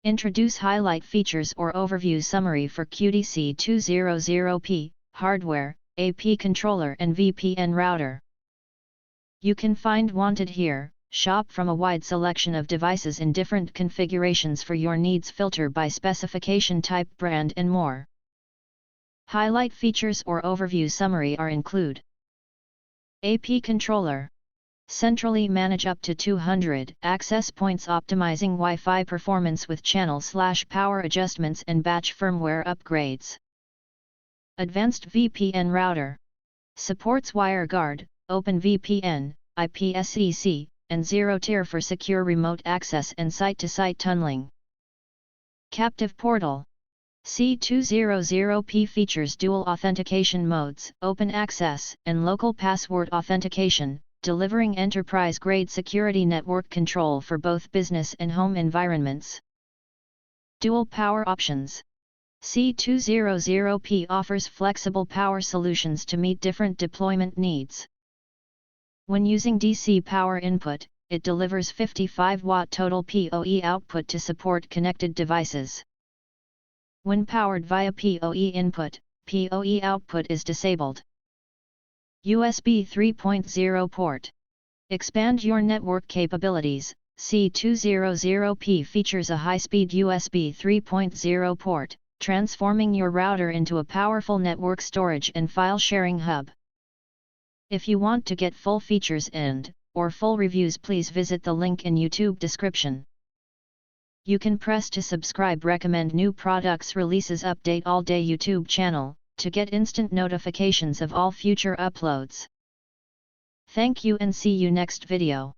Introduce highlight features or overview summary for Cudy C200P, hardware, AP controller and VPN router. You can find wanted here. Shop from a wide selection of devices in different configurations for your needs, filter by specification type, brand and more. Highlight features or overview summary are include: AP controller. Centrally manage up to 200 access points, optimizing Wi-Fi performance with channel/power adjustments and batch firmware upgrades. Advanced VPN router. Supports WireGuard, OpenVPN, IPsec, and zero-tier for secure remote access and site-to-site tunneling. Captive portal. C200P features dual authentication modes, open access, and local password authentication, delivering enterprise-grade security network control for both business and home environments. Dual power options. C200P offers flexible power solutions to meet different deployment needs. When using DC power input, it delivers 55-watt total PoE output to support connected devices. When powered via PoE input, PoE output is disabled. USB 3.0 port. Expand your network capabilities. C200P features a high-speed USB 3.0 port, transforming your router into a powerful network storage and file sharing hub. If you want to get full features or full reviews, please visit the link in YouTube description. You can press to subscribe, recommend new products releases, update all day YouTube channel, to get instant notifications of all future uploads. Thank you and see you next video.